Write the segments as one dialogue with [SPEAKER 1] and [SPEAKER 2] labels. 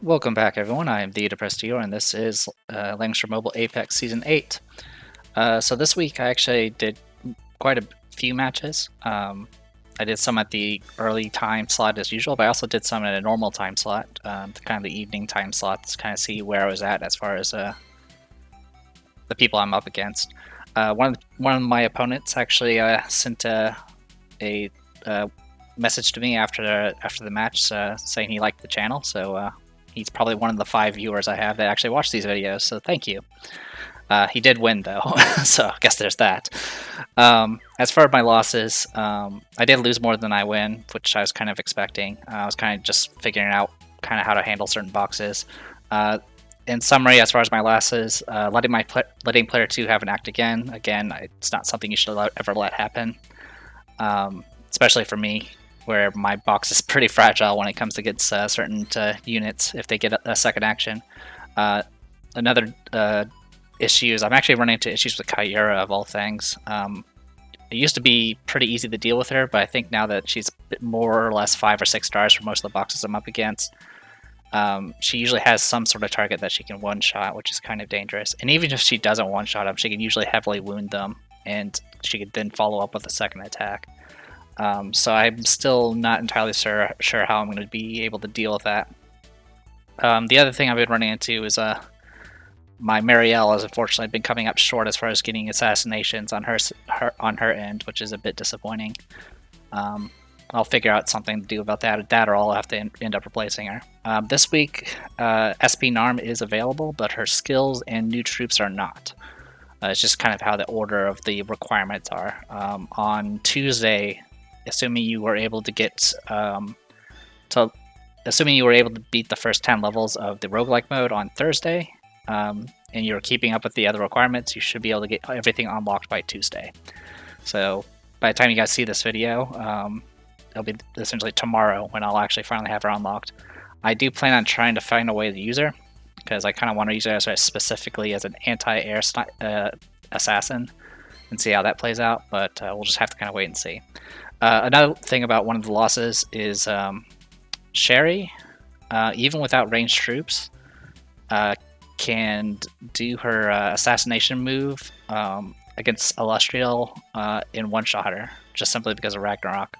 [SPEAKER 1] Welcome back, everyone. I am the Depressed Dior, and this is Langrisser Mobile Apex Season 8. So this week I actually did quite a few matches. I did some at the early time slot as usual, but I also did some at a normal time slot, kind of the evening time slot, to kind of see where I was at as far as the people I'm up against. One of my opponents actually sent a message to me after the match saying he liked the channel, so he's probably one of the 5 viewers I have that actually watch these videos, so thank you. He did win, though, so I guess there's that. As far as my losses, I did lose more than I win, which I was kind of expecting. I was kind of just figuring out kind of how to handle certain boxes. In summary, as far as my losses, letting player 2 have an act again. Again, it's not something you should ever let happen, especially for me, where my box is pretty fragile when it comes against certain units if they get a second action. Another issue is I'm actually running into issues with Kyura, of all things. It used to be pretty easy to deal with her, but I think now that she's more or less 5 or 6 stars for most of the boxes I'm up against, she usually has some sort of target that she can one-shot, which is kind of dangerous. And even if she doesn't one-shot them, she can usually heavily wound them, and she could then follow up with a second attack. So I'm still not entirely sure how I'm going to be able to deal with that. The other thing I've been running into is my Marielle has unfortunately been coming up short as far as getting assassinations on her end, which is a bit disappointing. I'll figure out something to do about that, or I'll have to end up replacing her. This week, SP Narm is available, but her skills and new troops are not. It's just kind of how the order of the requirements are. On Tuesday, assuming you were able to get assuming you were able to beat the first 10 levels of the roguelike mode on Thursday, and you're keeping up with the other requirements, you should be able to get everything unlocked by Tuesday. So by the time you guys see this video, it'll be essentially tomorrow when I'll actually finally have her unlocked. I do plan on trying to find a way to use her, because I kind of want to use her specifically as an anti-air assassin and see how that plays out, but we'll just have to kind of wait and see. Another thing about one of the losses is Sherry, even without ranged troops, can do her assassination move against Illustrial in one-shot her, just simply because of Ragnarok.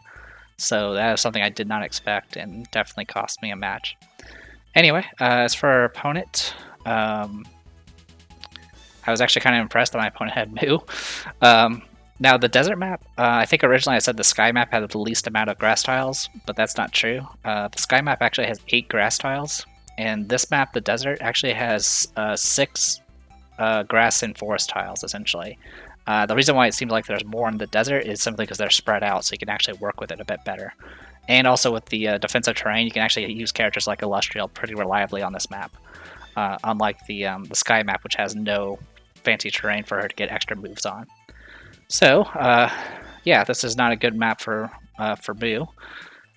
[SPEAKER 1] So that is something I did not expect and definitely cost me a match. Anyway, as for our opponent, I was actually kind of impressed that my opponent had Moo. Now, the desert map, I think originally I said the sky map had the least amount of grass tiles, but that's not true. The sky map actually has 8 grass tiles, and this map, the desert, actually has 6 grass and forest tiles, essentially. The reason why it seems like there's more in the desert is simply because they're spread out, so you can actually work with it a bit better. And also with the defensive terrain, you can actually use characters like Illustrial pretty reliably on this map, unlike the sky map, which has no fancy terrain for her to get extra moves on. So, yeah, this is not a good map for Moo.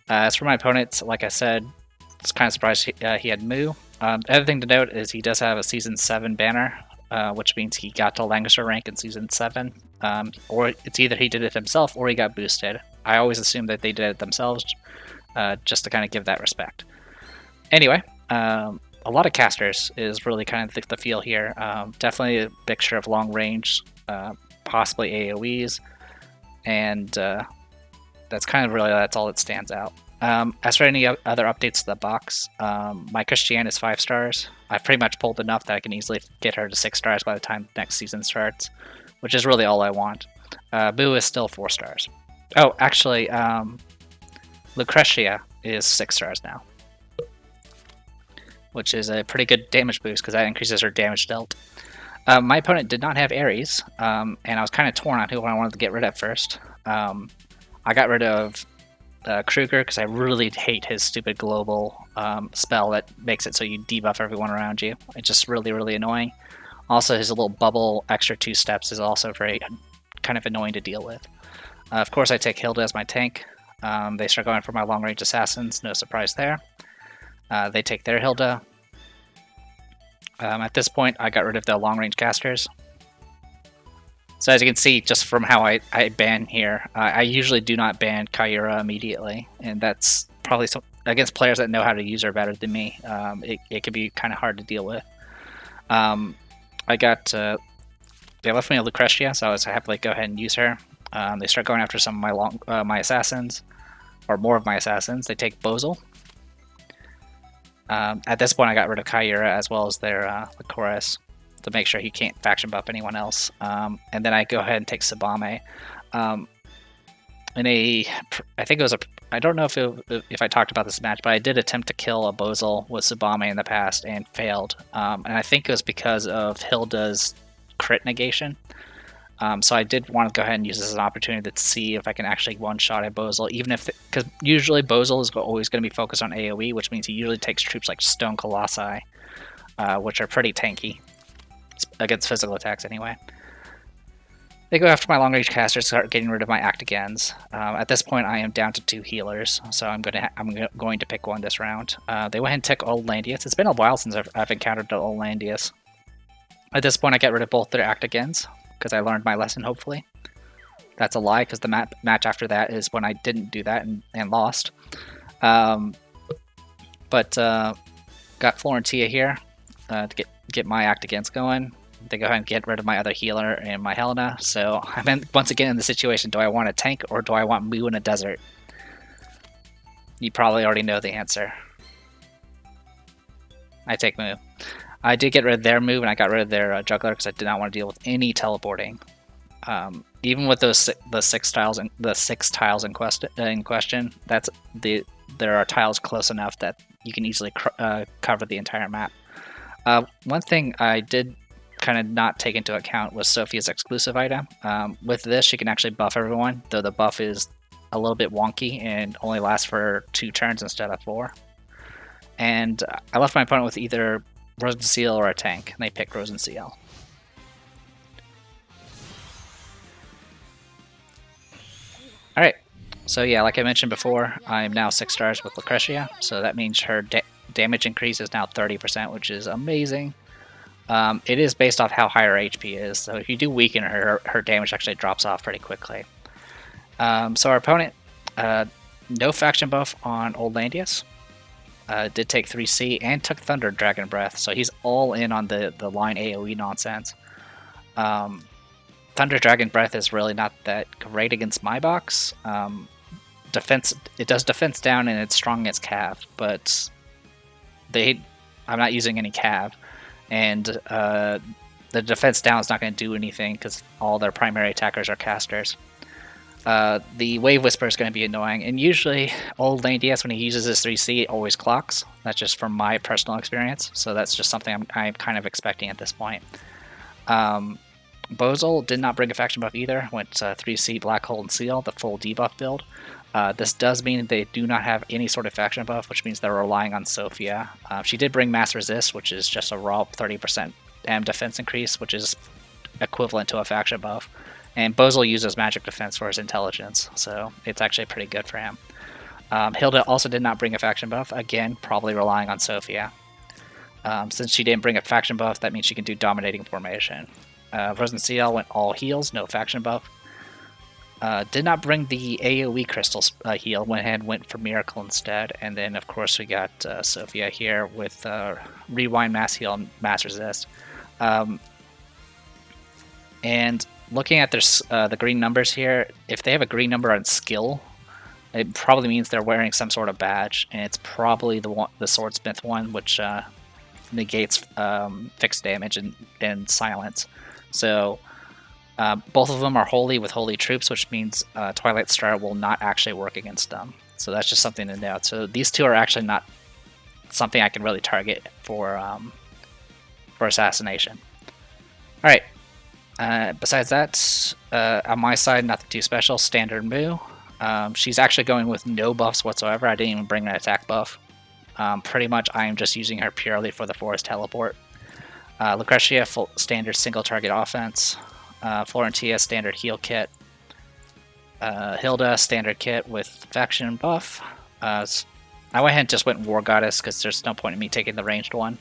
[SPEAKER 1] As for my opponent, like I said, I was kind of surprised he had Moo. The other thing to note is he does have a Season 7 banner, which means he got to Langrisser rank in Season 7, or it's either he did it himself or he got boosted. I always assume that they did it themselves, just to kind of give that respect. Anyway, a lot of casters is really kind of the feel here. Definitely a mixture of long range, possibly AoEs, and that's kind of really that's all that stands out. As for any other updates to the box, my Christiane is 5 stars. I've pretty much pulled enough that I can easily get her to 6 stars by the time next season starts, which is really all I want. Boo is still 4 stars. Oh, actually, Lucretia is 6 stars now, which is a pretty good damage boost because that increases her damage dealt. My opponent did not have Ares, and I was kind of torn on who I wanted to get rid of first. I got rid of Kruger because I really hate his stupid global spell that makes it so you debuff everyone around you. It's just really, really annoying. Also, his little bubble extra 2 steps is also very kind of annoying to deal with. Of course, I take Hilda as my tank. They start going for my long-range assassins, no surprise there. They take their Hilda. At this point, I got rid of the long-range casters. So as you can see, just from how I ban here, I usually do not ban Kyura immediately, and that's probably against players that know how to use her better than me, it can be kind of hard to deal with. I got they left me a Lucretia, so I was happy to like, go ahead and use her. They start going after some of my assassins, or more of my assassins. They take Bozal. At this point, I got rid of Kyura as well as their Lycoris to make sure he can't faction buff anyone else. And then I go ahead and take Sabame. I think it was I don't know if I talked about this match, but I did attempt to kill a Bozal with Sabame in the past and failed. And I think it was because of Hilda's crit negation. So I did want to go ahead and use this as an opportunity to see if I can actually one-shot a Bozal, even if, because usually Bozal is always going to be focused on AoE, which means he usually takes troops like Stone Colossi, which are pretty tanky against physical attacks anyway. They go after my long-range casters, start getting rid of my Actigans. At this point, I am down to 2 healers, so I'm going to pick one this round. They went ahead and took Old Landius. It's been a while since I've encountered the Old Landius. At this point, I get rid of both their Actigans, because I learned my lesson, hopefully. That's a lie, because the match after that is when I didn't do that and lost. Got Florentia here to get my Actigans going. They go ahead and get rid of my other healer and my Helena. So I'm once again in the situation, do I want a tank or do I want Moo in a desert? You probably already know the answer. I take Moo. I did get rid of their move, and I got rid of their juggler because I did not want to deal with any teleporting. Even with the 6 tiles in question, there are tiles close enough that you can easily cover the entire map. One thing I did kind of not take into account was Sophia's exclusive item. With this, she can actually buff everyone, though the buff is a little bit wonky and only lasts for 2 turns instead of 4. And I left my opponent with either Rosenseal or a tank, and they picked Rosenseal. Alright, so yeah, like I mentioned before, I am now 6 stars with Lucretia, so that means her damage increase is now 30%, which is amazing. It is based off how high her HP is, so if you do weaken her, her damage actually drops off pretty quickly. So our opponent, no faction buff on Old Landius. Did take 3C and took Thunder Dragon Breath, so he's all in on the line AoE nonsense. Thunder Dragon Breath is really not that great against my box. Defense, it does defense down and it's strong against cav, but I'm not using any cav, and the defense down is not going to do anything because all their primary attackers are casters. The Wave Whisper is going to be annoying, and usually Old Landius, when he uses his 3C, it always clocks. That's just from my personal experience, so that's just something I'm kind of expecting at this point. Bozal did not bring a faction buff either, went 3C Black Hole and Seal, the full debuff build. This does mean they do not have any sort of faction buff, which means they're relying on Sophia. She did bring Mass Resist, which is just a raw 30% defense increase, which is equivalent to a faction buff. And Bozal uses magic defense for his intelligence, so it's actually pretty good for him. Hilda also did not bring a faction buff, again, probably relying on Sophia. Since she didn't bring a faction buff, that means she can do Dominating Formation. Rosenseal went all heals, no faction buff. Did not bring the AoE crystals heal, went ahead and went for Miracle instead. And then, of course, we got Sophia here with Rewind, Mass Heal, and Mass Resist. And looking at the green numbers here, if they have a green number on skill, it probably means they're wearing some sort of badge, and it's probably the Swordsmith one, which negates fixed damage and silence. So both of them are holy with holy troops, which means Twilight Star will not actually work against them. So that's just something to note. So these two are actually not something I can really target for assassination. All right. Besides that, on my side, nothing too special. Standard Moo. She's actually going with no buffs whatsoever. I didn't even bring an attack buff. Pretty much I am just using her purely for the Forest Teleport. Lucretia, full standard single target offense. Florentia, standard heal kit. Hilda, standard kit with faction buff. I went ahead and just went War Goddess because there's no point in me taking the ranged one.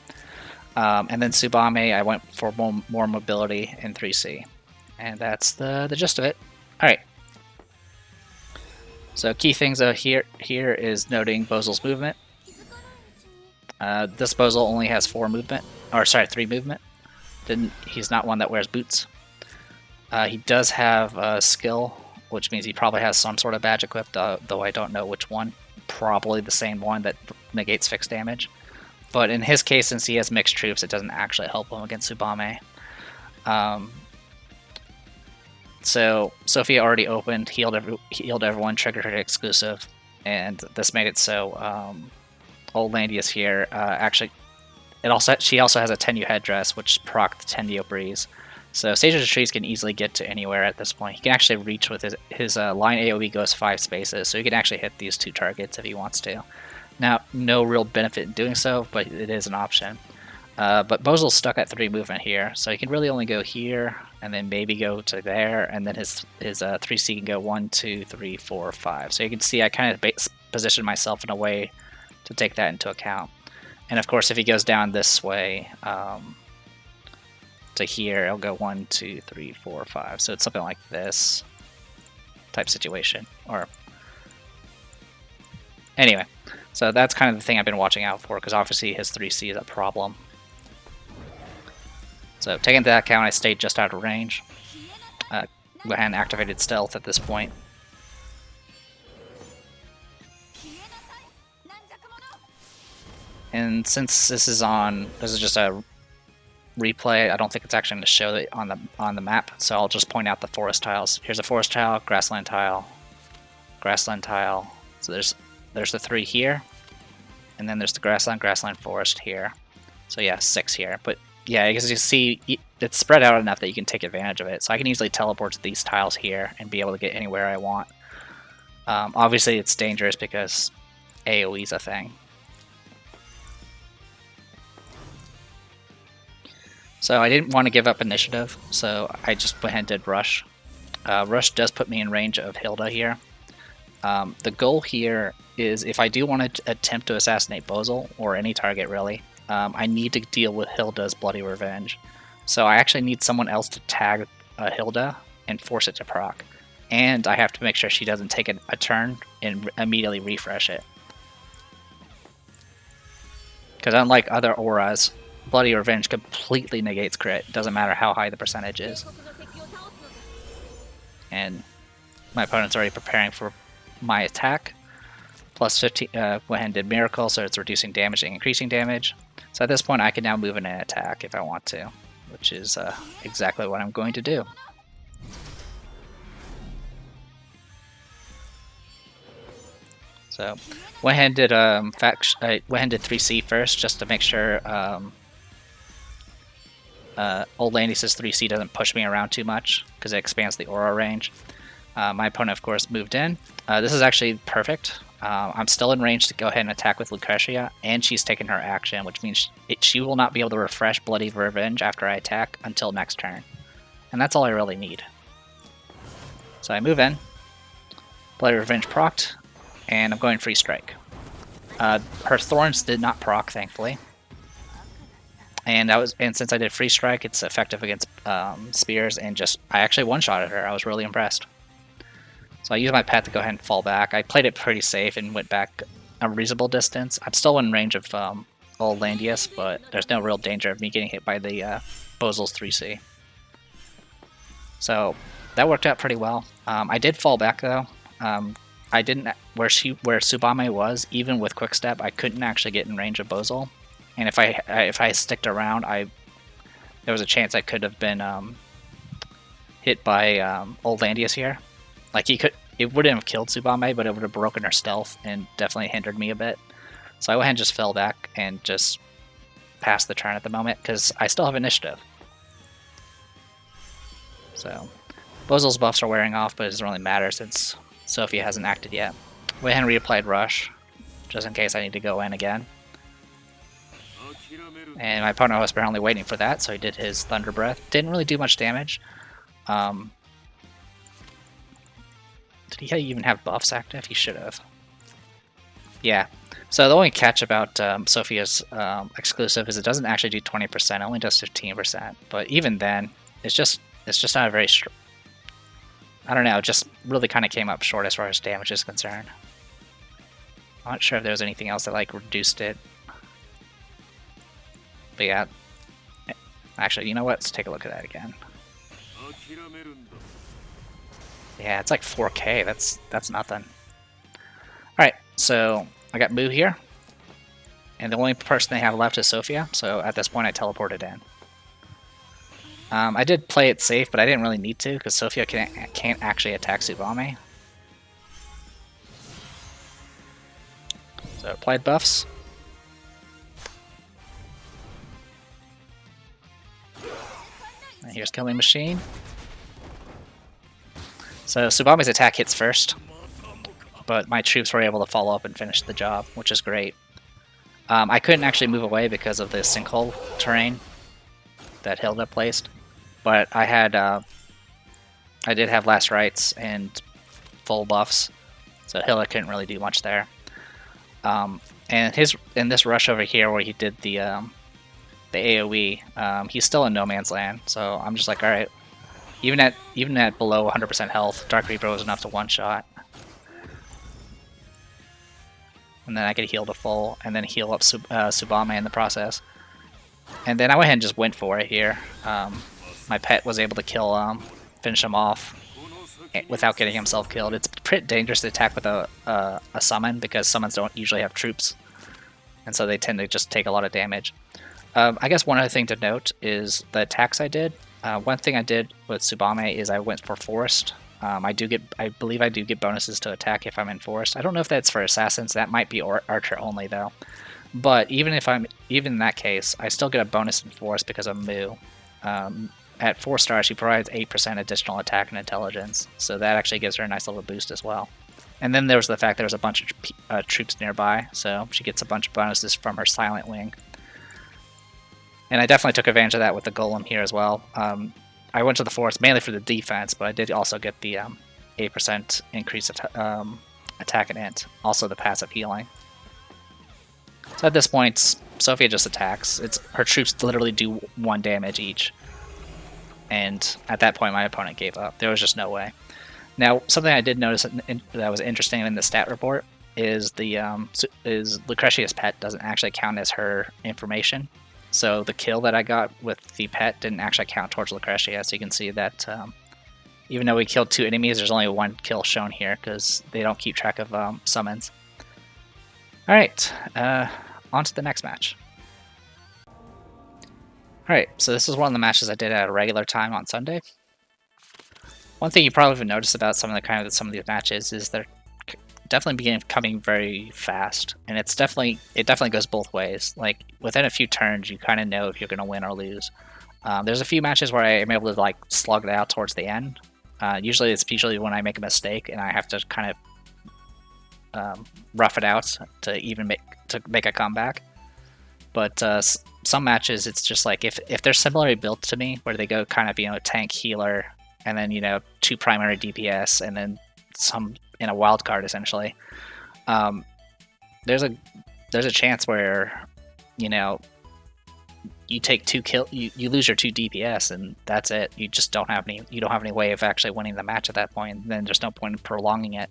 [SPEAKER 1] And then Subame, I went for more mobility in 3C. And that's the gist of it. Alright. So key things here is noting Bozel's movement. This Bozel only has 4 movement, or sorry, 3 movement. He's not one that wears boots. He does have a skill, which means he probably has some sort of badge equipped, though I don't know which one. Probably the same one that negates fixed damage. But in his case, since he has mixed troops, it doesn't actually help him against Tsubame. So Sophia already opened, healed everyone, triggered her exclusive, and this made it so Old Landius here actually. She also has a Tenyu headdress, which proc the Tenyu breeze. So Sage of the Trees can easily get to anywhere at this point. He can actually reach with his line AoE goes 5 spaces, so he can actually hit these 2 targets if he wants to. Now, no real benefit in doing so, but it is an option. But Bozel's stuck at 3 movement here, so he can really only go here, and then maybe go to there, and then his 3C can go 1, 2, 3, 4, 5. So you can see I kind of positioned myself in a way to take that into account. And of course, if he goes down this way to here, it'll go 1, 2, 3, 4, 5. So it's something like this type situation. Or anyway, so that's kind of the thing I've been watching out for, because obviously his 3C is a problem. So taking into account, I stayed just out of range. Go ahead and activated stealth at this point. And since this is just a replay, I don't think it's actually going to show it on the map, so I'll just point out the forest tiles. Here's a forest tile, grassland tile, grassland tile. So there's the 3 here, and then there's the grassland, forest here. So yeah, 6 here. But yeah, as you see, it's spread out enough that you can take advantage of it. So I can easily teleport to these tiles here and be able to get anywhere I want. Obviously, it's dangerous because AoE is a thing. So I didn't want to give up initiative, so I just went ahead and did Rush. Rush does put me in range of Hilda here. The goal here is, if I do want to attempt to assassinate Bozel, or any target really, I need to deal with Hilda's Bloody Revenge. So I actually need someone else to tag Hilda and force it to proc. And I have to make sure she doesn't take a turn and immediately refresh it. Because unlike other auras, Bloody Revenge completely negates crit. Doesn't matter how high the percentage is. And my opponent's already preparing for my attack. Plus 15, went ahead and did Miracle, so it's reducing damage and increasing damage. So at this point I can now move in and attack if I want to, which is exactly what I'm going to do. So went ahead and did I went ahead and did 3C first, just to make sure Old Landius' 3C doesn't push me around too much, because it expands the aura range. My opponent, of course, moved in. This is actually perfect. I'm still in range to go ahead and attack with Lucretia, and she's taken her action, which means she will not be able to refresh Bloody Revenge after I attack until next turn. And that's all I really need. So I move in, Bloody Revenge procced, and I'm going Free Strike. Her Thorns did not proc, thankfully. And since I did Free Strike, it's effective against spears, and I actually one-shotted her. I was really impressed. So I used my pet to go ahead and fall back. I played it pretty safe and went back a reasonable distance. I'm still in range of Old Landius, but there's no real danger of me getting hit by the Bozel's 3C. So that worked out pretty well. I did fall back though. I didn't where Tsubame was, even with Quickstep, I couldn't actually get in range of Bozel. And if I sticked around, there was a chance I could have been hit by Old Landius here. Like it wouldn't have killed Tsubame, but it would have broken her stealth and definitely hindered me a bit. So I went ahead and just fell back and just passed the turn at the moment, because I still have initiative. So Bozel's buffs are wearing off, but it doesn't really matter since Sophia hasn't acted yet. Went ahead and reapplied Rush, just in case I need to go in again. And my opponent was apparently waiting for that, so he did his Thunder Breath. Didn't really do much damage. Did he even have buffs active? He should have. Yeah. So the only catch about Sophia's exclusive is it doesn't actually do 20%. It only does 15%. But even then, it's just not a very I don't know, just really kind of came up short as far as damage is concerned. I'm not sure if there was anything else that like reduced it. But yeah. Actually, you know what? Let's take a look at that again. Yeah, it's like 4K. That's nothing. Alright, so I got Moo here. And the only person they have left is Sophia, so at this point I teleported in. I did play it safe, but I didn't really need to, because Sophia can't actually attack Tsubame. So applied buffs. And here's Killing Machine. So Tsubame's attack hits first, but my troops were able to follow up and finish the job, which is great. I couldn't actually move away because of the sinkhole terrain that Hilda placed, but I did have last rites and full buffs, so Hilda couldn't really do much there. And in this rush over here where he did the AoE, he's still in no man's land, so I'm just like, all right. Even at below 100% health, Dark Reaper was enough to one-shot. And then I could heal to full, and then heal up Tsubame in the process. And then I went ahead and just went for it here. My pet was able to finish him off without getting himself killed. It's pretty dangerous to attack with a summon, because summons don't usually have troops. And so they tend to just take a lot of damage. I guess one other thing to note is the attacks I did. One thing I did with Tsubame is I went for Forest. I believe I do get bonuses to attack if I'm in Forest. I don't know if that's for Assassins. That might be Archer only though. But even in that case, I still get a bonus in Forest because of Moo. At 4 stars, she provides 8% additional attack and intelligence, so that actually gives her a nice little boost as well. And then there was the fact there was a bunch of troops nearby, so she gets a bunch of bonuses from her Silent Wing. And I definitely took advantage of that with the Golem here as well. I went to the Forest mainly for the defense, but I did also get the 8% increase of attack and int, also the passive healing. So at this point, Sophia just attacks. Her troops literally do 1 damage each. And at that point, my opponent gave up. There was just no way. Now, something I did notice that was interesting in the stat report is Lucretia's pet doesn't actually count as her information. So the kill that I got with the pet didn't actually count towards Lucretia. So you can see that even though we killed 2 enemies, there's only 1 kill shown here because they don't keep track of summons. Alright, on to the next match. Alright, so this is one of the matches I did at a regular time on Sunday. One thing you probably have noticed about some of these matches is they're definitely coming very fast, and it definitely goes both ways. Like within a few turns, you kind of know if you're going to win or lose. There's a few matches where I am able to like slug it out towards the end. Usually it's when I make a mistake and I have to kind of rough it out to make a comeback. But some matches, it's just like if they're similarly built to me, where they go kind of tank healer, and then 2 primary DPS, and then some in a wild card essentially. There's a chance where you take 2 kill, you lose your 2 DPS, and that's it. You just don't have any way of actually winning the match at that point. And then there's no point in prolonging it.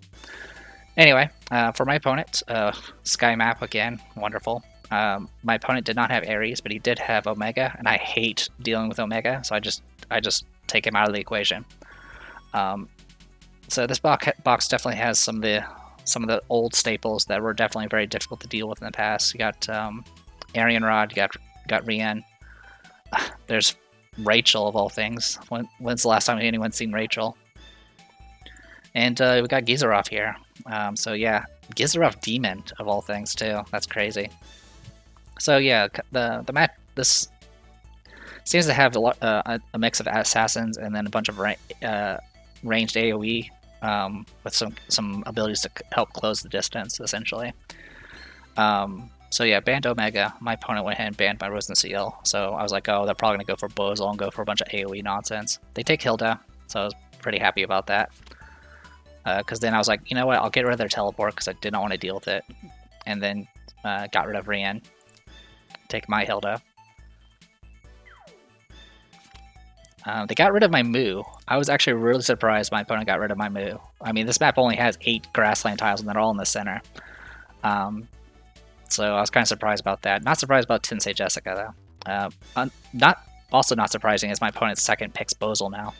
[SPEAKER 1] Anyway, for my opponent, Sky Map again, wonderful. My opponent did not have Ares, but he did have Omega, and I hate dealing with Omega, so I just take him out of the equation. So this box definitely has some of the old staples that were definitely very difficult to deal with in the past. You got Arian Rod, you got Rian. There's Rachel of all things. When's the last time anyone's seen Rachel? And we got Gizarov here. So yeah, Gizarov Demon of all things too. That's crazy. So yeah, the match this seems to have a mix of assassins and then a bunch of ranged AoE with some abilities to help close the distance, essentially. So yeah, banned Omega. My opponent went ahead and banned my Rosen Seal. So I was like, oh, they're probably going to go for Bozel and go for a bunch of AoE nonsense. They take Hilda, so I was pretty happy about that. Because then I was like, you know what, I'll get rid of their teleport because I didn't want to deal with it. And then got rid of Rian. Take my Hilda. They got rid of my Moo. I was actually really surprised my opponent got rid of my Moo. I mean, this map only has 8 grassland tiles and they're all in the center. So I was kind of surprised about that. Not surprised about Tensei Jessica though. Not surprising is my opponent's second picks Bozal now.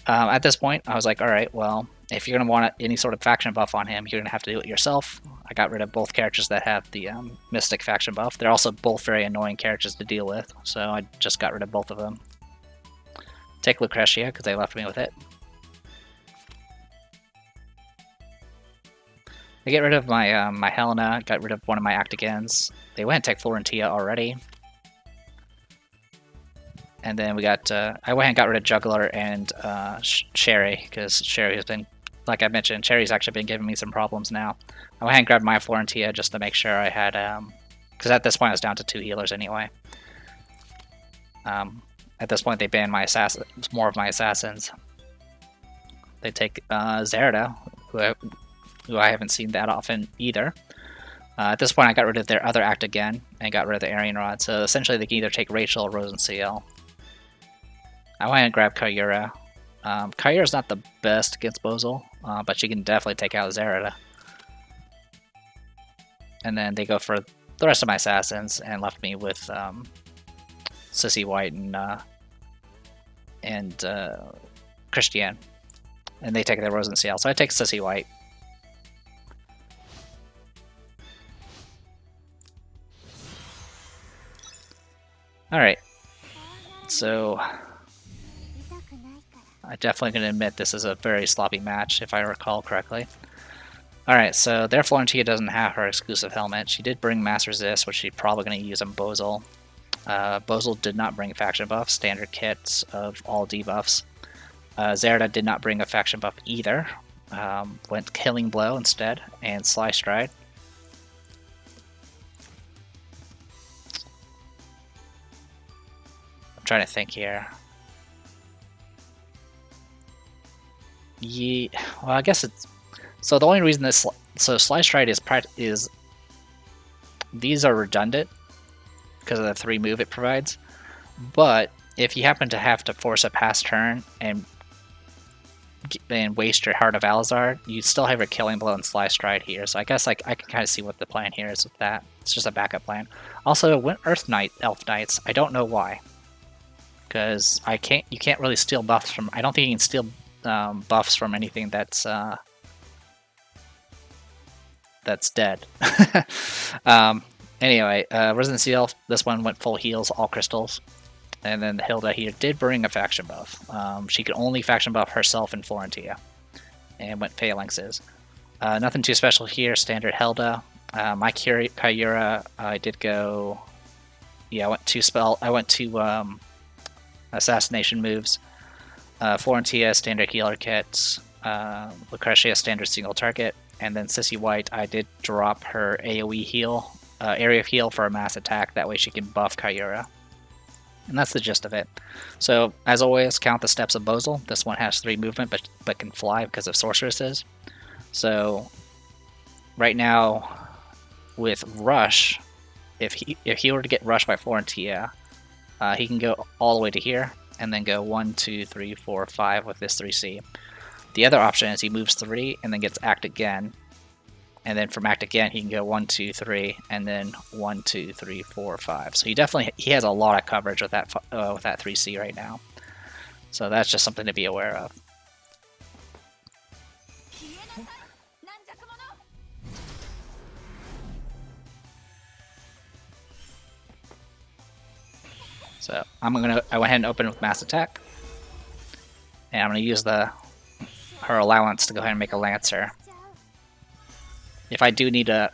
[SPEAKER 1] At this point, I was like, alright, well, if you're going to want any sort of faction buff on him, you're going to have to do it yourself. I got rid of both characters that have the Mystic faction buff. They're also both very annoying characters to deal with, so I just got rid of both of them. Take Lucretia, because they left me with it. They get rid of my my Helena, got rid of one of my Actigans. They went and take Florentia already. And then we got, I went and got rid of Juggler and Sherry, because Sherry has been, like I mentioned, Sherry's actually been giving me some problems now. I went and grabbed my Florentia just to make sure I had, because at this point I was down to 2 healers anyway. At this point they banned my more of my assassins. They take Zerida, who I haven't seen that often either. At this point I got rid of their other act again, and got rid of the Aryan Rod, so essentially they can either take Rachel or Rosenseal. I went and grabbed Kyura. Kyura's not the best against Bozal, but she can definitely take out Zerida. And then they go for the rest of my assassins and left me with Sissy White and Christiane. And they take their Rosenseal, so I take Sissy White. Alright, so I'm definitely going to admit this is a very sloppy match, if I recall correctly. Alright, so their Florentia doesn't have her exclusive helmet. She did bring Mass Resist, which she's probably going to use on Bozal. Bozal did not bring faction buffs, standard kits of all debuffs. Zerida did not bring a faction buff either. Went Killing Blow instead, and Sly Stride. I'm trying to think here. Yeah, well, I guess it's... So the only reason this... So Sly Stride is... These are redundant because of the 3 move it provides. But if you happen to have to force a pass turn and waste your Heart of Alizar, you still have your Killing Blow and Sly Stride here. So I guess I can kind of see what the plan here is with that. It's just a backup plan. Also, Earth Knight, Elf Knights, I don't know why. Because you can't really steal buffs from... I don't think you can steal buffs from anything that's dead. Anyway, Resident Seal, this one went full heals, all crystals. And then the Hilda here did bring a faction buff. She could only faction buff herself and Florentia. And went Phalanxes. Nothing too special here, standard Hilda. My Kyura, I did go... Yeah, I went to assassination moves. Florentia, standard healer kits. Lucretia, standard single target. And then Sissy White, I did drop her AoE heal, area of heal for a mass attack. That way she can buff Kyura. And that's the gist of it. So, as always, count the steps of Bozal. This one has 3 movement, but can fly because of sorceresses. So, right now, with Rush, if he were to get rushed by Florentia, he can go all the way to here, and then go 1, 2, 3, 4, 5 with this 3C. The other option is he moves 3 and then gets Act again. And then from Act again, he can go 1, 2, 3, and then 1, 2, 3, 4, 5. So he has a lot of coverage with that 3C right now. So that's just something to be aware of. So I went ahead and opened with Mass Attack. And I'm gonna use her allowance to go ahead and make a Lancer. If I do need to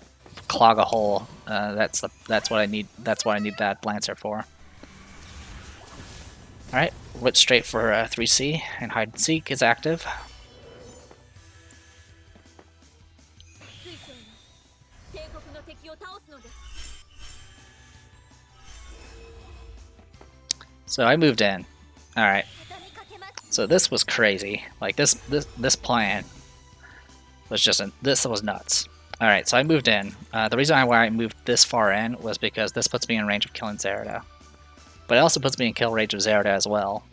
[SPEAKER 1] clog a hole, that's what I need. That's what I need that Lancer for. All right, went straight for 3C, and Hide and Seek is active. So I moved in. All right. So this was crazy. Like this plan was just this was nuts. All right, so I moved in. The reason why I moved this far in was because this puts me in range of killing Zerida, but it also puts me in kill range of Zerida as well.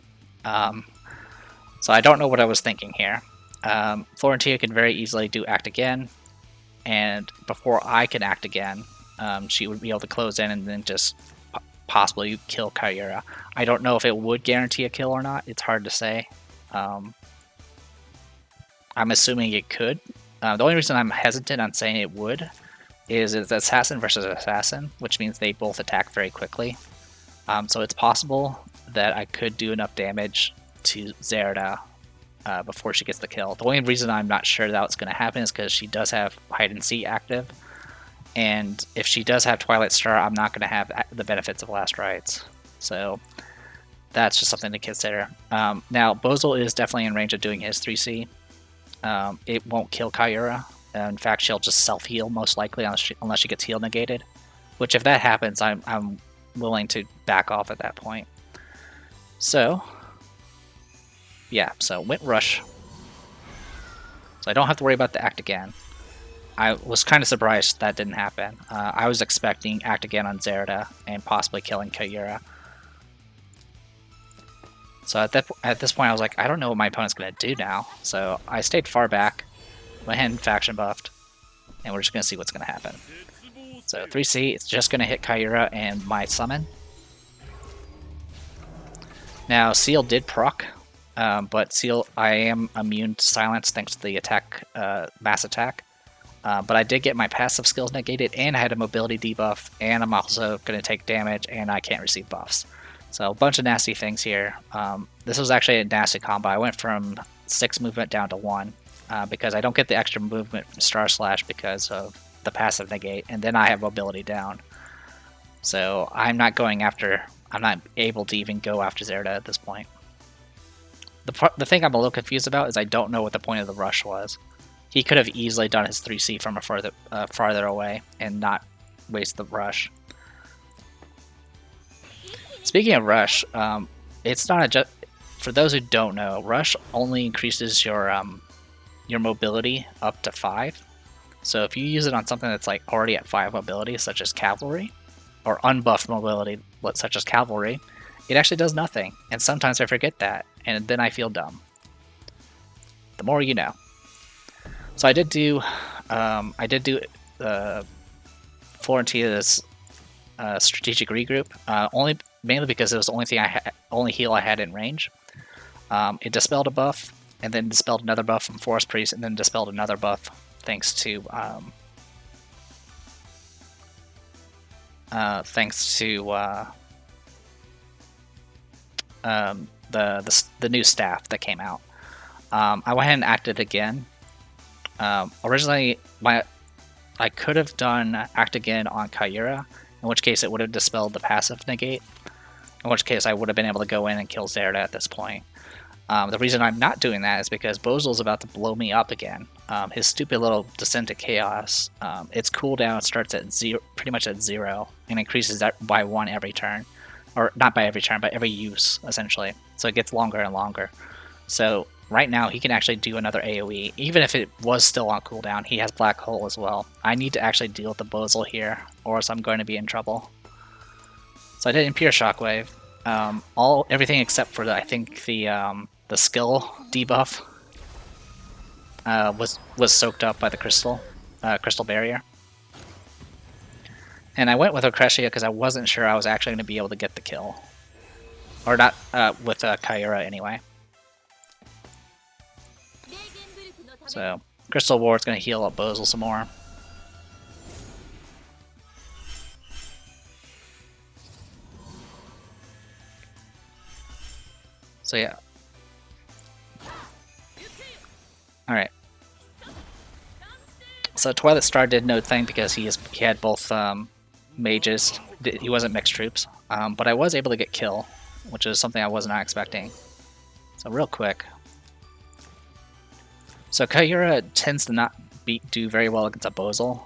[SPEAKER 1] So I don't know what I was thinking here. Florentia can very easily do act again, and before I can act again, she would be able to close in and then just possibly kill Kyura. I don't know if it would guarantee a kill or not. It's hard to say. I'm assuming it could. The only reason I'm hesitant on saying it would is it's assassin versus assassin, which means they both attack very quickly. So it's possible that I could do enough damage to Zerda before she gets the kill. The only reason I'm not sure that's going to happen is because she does have hide and seek active, and if she does have Twilight Star, I'm not going to have the benefits of Last Rites. So that's just something to consider. Now, Bozel is definitely in range of doing his 3C. It won't kill Kyura. In fact, she'll just self-heal most likely unless she gets heal negated. Which, if that happens, I'm willing to back off at that point. So, yeah, so Wind Rush. So I don't have to worry about the act again. I was kind of surprised that didn't happen. I was expecting act again on Zerda and possibly killing Kyura. So at this point I was like, I don't know what my opponent's going to do now. So I stayed far back, went ahead and faction buffed, and we're just going to see what's going to happen. So 3C, it's just going to hit Kyura and my summon. Now Seal did proc, but Seal, I am immune to silence thanks to the attack, mass attack. But I did get my passive skills negated, and I had a mobility debuff, and I'm also going to take damage, and I can't receive buffs. So a bunch of nasty things here. This was actually a nasty combo. I went from 6 movement down to 1, because I don't get the extra movement from Star Slash because of the passive negate, and then I have mobility down. So I'm not able to even go after Zerda at this point. The thing I'm a little confused about is I don't know what the point of the rush was. He could have easily done his 3C from a farther away and not waste the rush. Speaking of rush, it's not for those who don't know, rush only increases your mobility up to 5. So if you use it on something that's like already at 5 mobility, such as cavalry, or unbuffed mobility, such as cavalry, it actually does nothing. And sometimes I forget that, and then I feel dumb. The more you know. So I did do Florentia's strategic regroup, mainly because it was the only heal I had in range. It dispelled a buff, and then dispelled another buff from Forest Priest, and then dispelled another buff thanks to the new staff that came out. I went ahead and acted again. Originally, I could have done act again on Kyura, in which case it would have dispelled the passive negate, in which case I would have been able to go in and kill Zerda at this point. The reason I'm not doing that is because Bozel's about to blow me up again. His stupid little Descent to Chaos, its cooldown starts at pretty much at 0, and increases that by 1 every turn. Or not by every turn, but every use, essentially. So it gets longer and longer. So right now he can actually do another AoE. Even if it was still on cooldown, he has Black Hole as well. I need to actually deal with the Bozel here, or else I'm going to be in trouble. So I did Impure Shockwave. Everything except for I think the skill debuff was soaked up by the crystal barrier. And I went with Okretia because I wasn't sure I was actually going to be able to get the kill. Or not, with Kyura anyway. So, Crystal Ward's going to heal up Bozel some more. So yeah. Alright. So Twilight Star did no thing because he had both mages. He wasn't mixed troops. But I was able to get kill, which is something I was not expecting. So real quick. So Kyura tends to not do very well against a Bozel,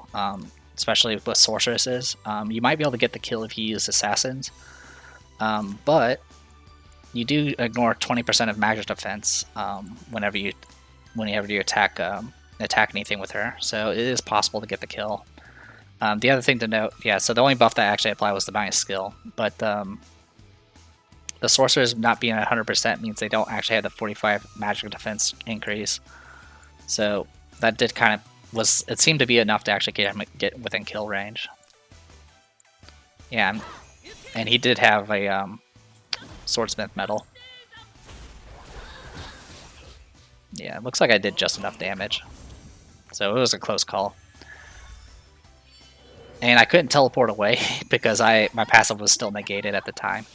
[SPEAKER 1] especially with sorceresses. You might be able to get the kill if you use assassins, but you do ignore 20% of magic defense whenever you attack anything with her. So it is possible to get the kill. The other thing to note, yeah. So the only buff that I actually applied was the Bounty skill, but the sorcerers not being 100% means they don't actually have the 45 magic defense increase. So that did kind of it seemed to be enough to actually get within kill range. Yeah, and he did have a swordsmith medal. Yeah, it looks like I did just enough damage. So it was a close call. And I couldn't teleport away because my passive was still negated at the time.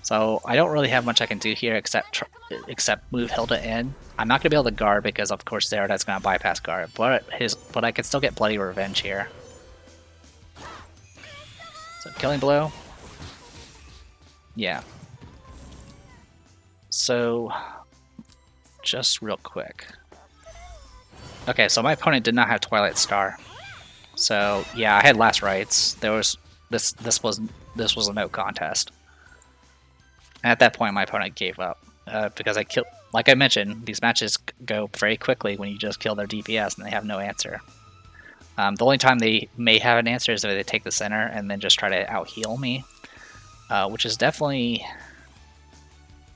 [SPEAKER 1] So I don't really have much I can do here except move Hilda in. I'm not going to be able to guard because of course Zerod's going to bypass guard, but I can still get Bloody Revenge here. So killing blow. Yeah. So just real quick. Okay, so my opponent did not have Twilight Star. So yeah, I had last rites. There was this was a no contest. And at that point, my opponent gave up because I killed. Like I mentioned, these matches go very quickly when you just kill their DPS and they have no answer. The only time they may have an answer is if they take the center and then just try to out heal me, which is definitely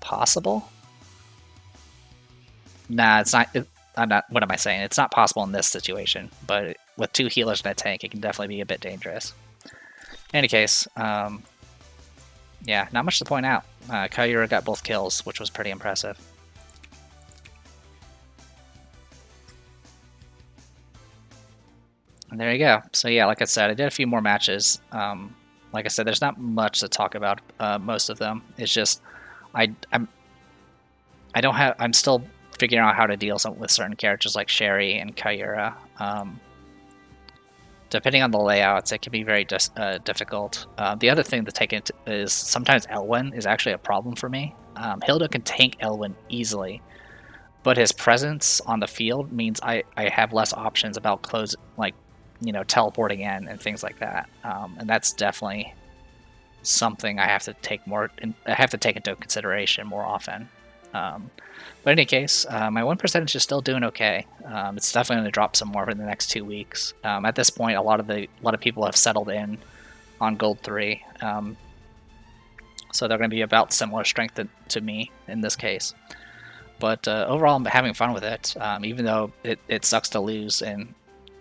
[SPEAKER 1] possible. Nah, it's not. I'm not. What am I saying? It's not possible in this situation, but with 2 healers and a tank, it can definitely be a bit dangerous. In any case, yeah, not much to point out. Kyura got both kills, which was pretty impressive. And there you go. So yeah, like I said, I did a few more matches. Like I said, there's not much to talk about. Most of them. It's just I'm still figuring out how to deal with certain characters like Sherry and Kyura. Depending on the layouts, it can be very difficult. The other thing to take into is sometimes Elwyn is actually a problem for me. Hilda can tank Elwyn easily, but his presence on the field means I have less options about teleporting in and things like that. And that's definitely something I have to take into consideration more often. But in any case, my win percentage is still doing okay. It's definitely going to drop some more in the next 2 weeks. At this point, a lot of people have settled in on Gold 3, so they're going to be about similar strength to me in this case. But overall, I'm having fun with it, even though it sucks to lose. And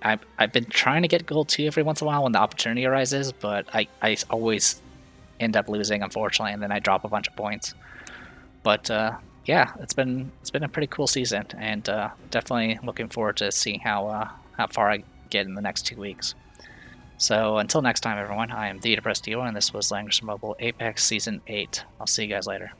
[SPEAKER 1] I've been trying to get Gold 2 every once in a while when the opportunity arises, but I always end up losing, unfortunately, and then I drop a bunch of points. But yeah, it's been a pretty cool season, and definitely looking forward to seeing how far I get in the next 2 weeks. So until next time, everyone, I am the Depressed Dealer, and this was Langrisser Mobile Apex Season 8. I'll see you guys later.